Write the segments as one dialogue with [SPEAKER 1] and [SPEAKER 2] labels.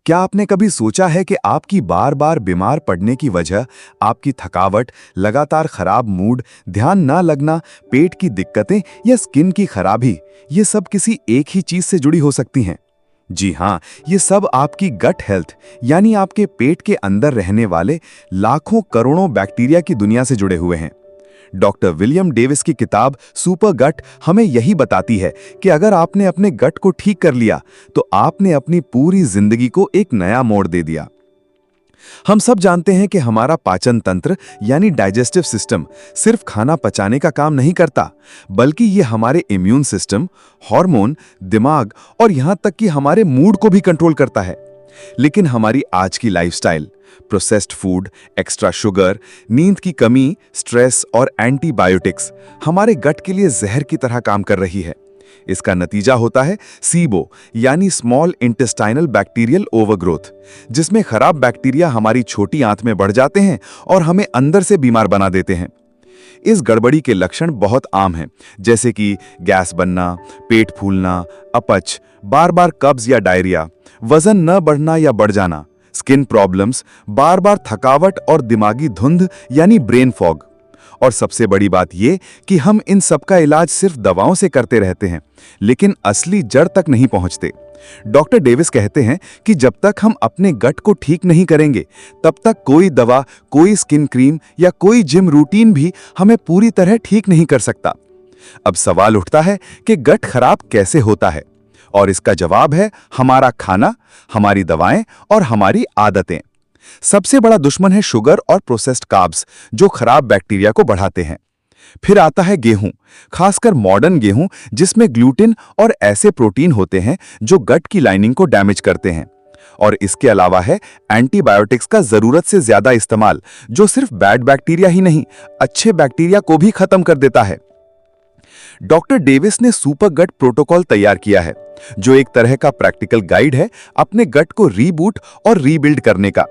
[SPEAKER 1] क्या आपने कभी सोचा है कि आपकी बार बार बीमार पड़ने की वजह आपकी थकावट, लगातार खराब मूड, ध्यान ना लगना, पेट की दिक्कतें या स्किन की खराबी, ये सब किसी एक ही चीज से जुड़ी हो सकती हैं? जी हाँ, ये सब आपकी गट हेल्थ यानी आपके पेट के अंदर रहने वाले लाखों करोड़ों बैक्टीरिया की दुनिया से जुड़े हुए हैं। डॉक्टर विलियम डेविस की किताब सुपर गट हमें यही बताती है कि अगर आपने अपने गट को ठीक कर लिया तो आपने अपनी पूरी जिंदगी को एक नया मोड़ दे दिया। हम सब जानते हैं कि हमारा पाचन तंत्र यानी डाइजेस्टिव सिस्टम सिर्फ खाना पचाने का काम नहीं करता, बल्कि ये हमारे इम्यून सिस्टम, हार्मोन, दिमाग और यहां तक कि हमारे मूड को भी कंट्रोल करता है। लेकिन हमारी आज की lifestyle, processed food, extra sugar, नींद की कमी, स्ट्रेस और एंटीबायोटिक्स हमारे गट के लिए जहर की तरह काम कर रही है। इसका नतीजा होता है सीबो यानी स्मॉल इंटेस्टाइनल बैक्टीरियल ओवरग्रोथ, जिसमें खराब बैक्टीरिया हमारी छोटी आंत में बढ़ जाते हैं और हमें अंदर से बीमार बना देते हैं। इस गड़बड़ी के लक्षण बहुत आम हैं, जैसे कि गैस बनना, पेट फूलना, अपच, बार बार कब्ज या डायरिया, वजन न बढ़ना या बढ़ जाना, स्किन प्रॉब्लम्स, बार बार थकावट और दिमागी धुंध यानी ब्रेन फॉग। और सबसे बड़ी बात यह कि हम इन सब का इलाज सिर्फ दवाओं से करते रहते हैं, लेकिन असली जड़ तक नहीं पहुंचते। डॉक्टर डेविस कहते हैं कि जब तक हम अपने गट को ठीक नहीं करेंगे, तब तक कोई दवा, कोई स्किन क्रीम या कोई जिम रूटीन भी हमें पूरी तरह ठीक नहीं कर सकता। अब सवाल उठता है कि गट खराब कैसे होता है, और इसका जवाब है हमारा खाना, हमारी दवाएं और हमारी आदतें। सबसे बड़ा दुश्मन है शुगर और प्रोसेस्ड कार्ब्स, जो खराब बैक्टीरिया को बढ़ाते हैं। फिर आता है गेहूं, खासकर मॉडर्न गेहूं, जिसमें ग्लूटेन और ऐसे प्रोटीन होते हैं जो गट की लाइनिंग को डैमेज करते हैं। और इसके अलावा है एंटीबायोटिक्स का जरूरत से ज्यादा इस्तेमाल, जो सिर्फ बैड बैक्टीरिया ही नहीं, अच्छे बैक्टीरिया को भी खत्म कर देता है। डॉक्टर डेविस ने सुपर गट प्रोटोकॉल तैयार किया है, जो एक तरह का प्रैक्टिकल गाइड है अपने गट को रीबूट और रीबिल्ड करने का।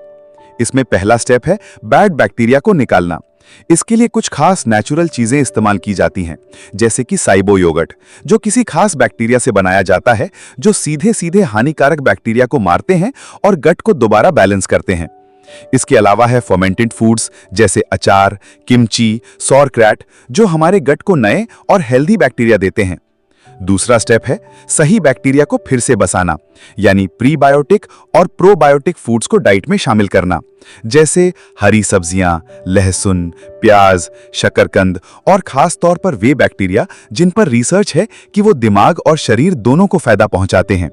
[SPEAKER 1] इसमें पहला स्टेप है बैड बैक्टीरिया को निकालना। इसके लिए कुछ खास नेचुरल चीजें इस्तेमाल की जाती हैं, जैसे कि साइबो योगर्ट, जो किसी खास बैक्टीरिया से बनाया जाता है, जो सीधे सीधे हानिकारक बैक्टीरिया को मारते हैं और गट को दोबारा बैलेंस करते हैं। इसके अलावा है फर्मेंटेड फूड्स जैसे अचार, किमची, सॉरक्रैट, जो हमारे गट को नए और हेल्दी बैक्टीरिया देते हैं। दूसरा स्टेप है सही बैक्टीरिया को फिर से बसाना, यानी प्रीबायोटिक और प्रोबायोटिक फूड्स को डाइट में शामिल करना, जैसे हरी सब्जियां, लहसुन, प्याज, शकरकंद और खास तौर पर वे बैक्टीरिया जिन पर रिसर्च है कि वो दिमाग और शरीर दोनों को फायदा पहुंचाते हैं।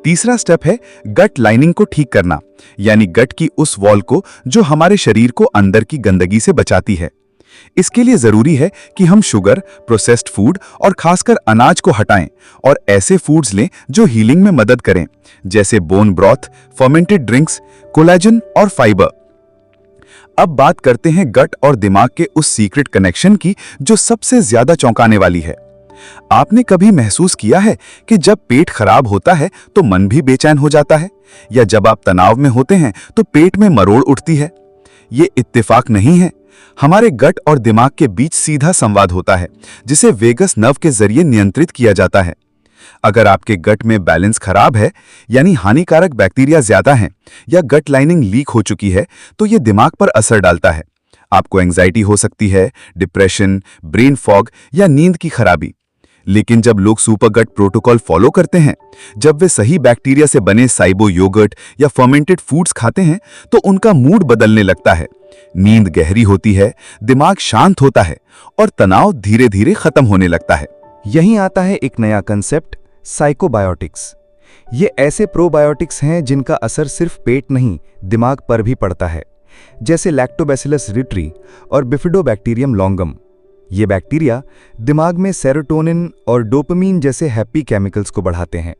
[SPEAKER 1] तीसरा स्टेप है गट लाइनिंग को ठीक करना, यानी गट की उस वॉल को जो हमारे शरीर को अंदर की गंदगी से बचाती है। इसके लिए जरूरी है कि हम शुगर, प्रोसेस्ड फूड और खासकर अनाज को हटाएं और ऐसे फूड्स लें जो हीलिंग में मदद करें, जैसे bone broth, fermented drinks, collagen और फाइबर। अब बात करते हैं गट और दिमाग के उस सीक्रेट कनेक्शन की जो सबसे ज्यादा चौंकाने वाली है। आपने कभी महसूस किया है कि जब पेट खराब होता है तो मन भी बेचैन हो जाता है, या जब आप तनाव में होते हैं तो पेट में मरोड़ उठती है? ये इत्तेफाक नहीं है। हमारे गट और दिमाग के बीच सीधा संवाद होता है, जिसे वेगस नर्व के जरिए नियंत्रित किया जाता है। अगर आपके गट में बैलेंस खराब है, यानी हानिकारक बैक्टीरिया ज्यादा हैं, या गट लाइनिंग लीक हो चुकी है, तो ये दिमाग पर असर डालता है। आपको एंजाइटी हो सकती है, डिप्रेशन, ब्रेन फॉग या नींद की खराबी। लेकिन जब लोग सुपर गट प्रोटोकॉल फॉलो करते हैं, जब वे सही बैक्टीरिया से बने साइबो योगर्ट या फर्मेंटेड फूड्स खाते हैं, तो उनका मूड बदलने लगता है। नींद गहरी होती है, दिमाग शांत होता है और तनाव धीरे धीरे खत्म होने लगता है।
[SPEAKER 2] यहीं आता है एक नया कंसेप्ट, साइकोबायोटिक्स। ये ऐसे प्रोबायोटिक्स हैं जिनका असर सिर्फ पेट नहीं, दिमाग पर भी पड़ता है, जैसे लैक्टोबैसिलस रिट्री और बिफिडोबैक्टीरियम लॉन्गम। ये बैक्टीरिया दिमाग में सेरोटोनिन और डोपामीन जैसे हैप्पी केमिकल्स को बढ़ाते हैं।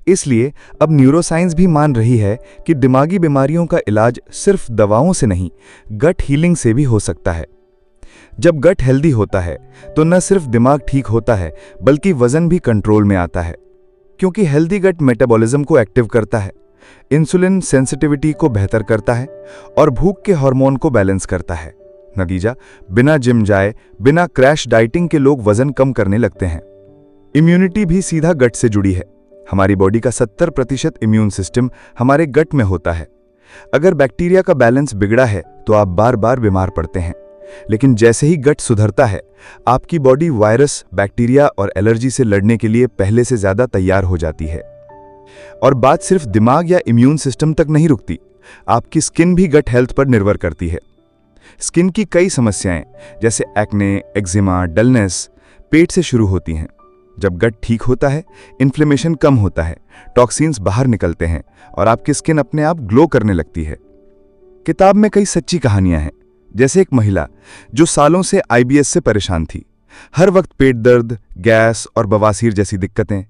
[SPEAKER 2] इसलिए अब न्यूरोसाइंस भी मान रही है कि दिमागी बीमारियों का इलाज सिर्फ दवाओं से नहीं, गट हीलिंग से भी हो सकता है। जब गट हेल्दी होता है तो न सिर्फ दिमाग ठीक होता है, बल्कि वजन भी कंट्रोल में आता है, क्योंकि हेल्दी गट मेटाबॉलिज्म को एक्टिव करता है, इंसुलिन सेंसिटिविटी को बेहतर करता है और भूख के हार्मोन को बैलेंस करता है। नतीजा, बिना जिम जाए, बिना क्रैश डाइटिंग के लोग वजन कम करने लगते हैं। इम्यूनिटी भी सीधा गट से जुड़ी है। हमारी बॉडी का 70% इम्यून सिस्टम हमारे गट में होता है। अगर बैक्टीरिया का बैलेंस बिगड़ा है तो आप बार बार बीमार पड़ते हैं, लेकिन जैसे ही गट सुधरता है, आपकी बॉडी वायरस, बैक्टीरिया और एलर्जी से लड़ने के लिए पहले से ज्यादा तैयार हो जाती है। और बात सिर्फ दिमाग या इम्यून सिस्टम तक नहीं रुकती, आपकी स्किन भी गट हेल्थ पर निर्भर करती है। स्किन की कई समस्याएं जैसे एक्ने, एक्जिमा, डलनेस पेट से शुरू होती हैं। जब गट ठीक होता है, इन्फ्लेमेशन कम होता है, टॉक्सिन्स बाहर निकलते हैं और आपकी स्किन अपने आप ग्लो करने लगती है। किताब में कई सच्ची कहानियां हैं, जैसे एक महिला जो सालों से आईबीएस से परेशान थी, हर वक्त पेट दर्द, गैस और बवासीर जैसी दिक्कतें।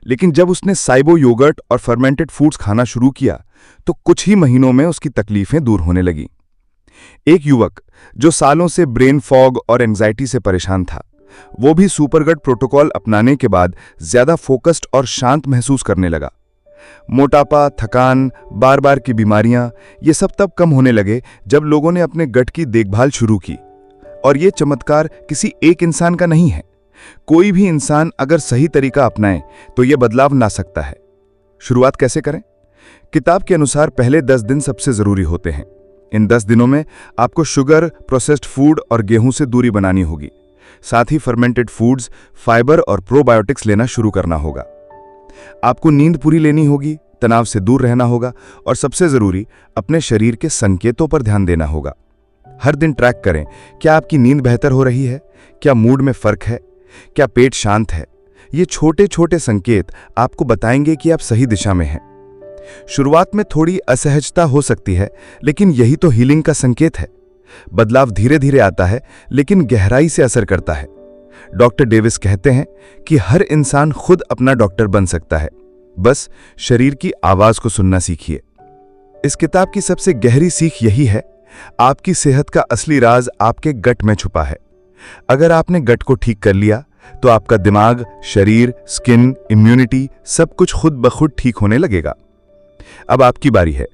[SPEAKER 2] लेकिन जब उसने साइबो योगर्ट और फर्मेंटेड फूड्स खाना शुरू किया तो कुछ ही महीनों में उसकी तकलीफें दूर होने लगी। एक युवक जो सालों से ब्रेन फॉग और एंजाइटी से परेशान था, वो भी सुपरगट प्रोटोकॉल अपनाने के बाद ज्यादा फोकस्ड और शांत महसूस करने लगा। मोटापा, थकान, बार बार की बीमारियां, ये सब तब कम होने लगे जब लोगों ने अपने गट की देखभाल शुरू की। और ये चमत्कार किसी एक इंसान का नहीं है। कोई भी इंसान अगर सही तरीका अपनाए तो ये बदलाव ला सकता है। शुरुआत कैसे करें? किताब के अनुसार पहले 10 दिन सबसे जरूरी होते हैं। इन 10 दिनों में आपको शुगर, प्रोसेस्ड फूड और गेहूं से दूरी बनानी होगी। साथ ही फर्मेंटेड फूड्स, फाइबर और प्रोबायोटिक्स लेना शुरू करना होगा। आपको नींद पूरी लेनी होगी, तनाव से दूर रहना होगा और सबसे जरूरी, अपने शरीर के संकेतों पर ध्यान देना होगा। हर दिन ट्रैक करें, क्या आपकी नींद बेहतर हो रही है? क्या मूड में फर्क है? क्या पेट शांत है? ये छोटे छोटे संकेत आपको बताएंगे कि आप सही दिशा में हैं। शुरुआत में थोड़ी असहजता हो सकती है, लेकिन यही तो हीलिंग का संकेत है। बदलाव धीरे धीरे आता है, लेकिन गहराई से असर करता है। डॉक्टर डेविस कहते हैं कि हर इंसान खुद अपना डॉक्टर बन सकता है, बस शरीर की आवाज को सुनना सीखिए। इस किताब की सबसे गहरी सीख यही है, आपकी सेहत का असली राज आपके गट में छुपा है। अगर आपने गट को ठीक कर लिया तो आपका दिमाग, शरीर, स्किन, इम्यूनिटी सब कुछ खुद ब खुद ठीक होने लगेगा। अब आपकी बारी है।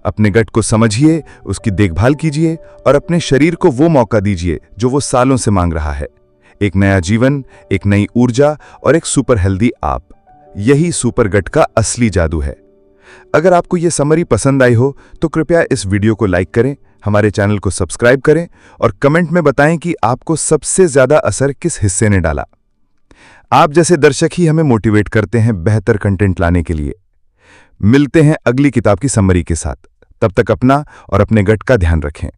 [SPEAKER 2] अपने गट को समझिए, उसकी देखभाल कीजिए और अपने शरीर को वो मौका दीजिए जो वो सालों से मांग रहा है। एक नया जीवन, एक नई ऊर्जा और एक सुपर हेल्दी आप। यही सुपर गट का असली जादू है। अगर आपको ये समरी पसंद आई हो तो कृपया इस वीडियो को लाइक करें, हमारे चैनल को सब्सक्राइब करें और कमेंट में बताएं कि आपको सबसे ज्यादा असर किस हिस्से ने डाला। आप जैसे दर्शक ही हमें मोटिवेट करते हैं बेहतर कंटेंट लाने के लिए। मिलते हैं अगली किताब की समरी के साथ। तब तक अपना और अपने गट का ध्यान रखें।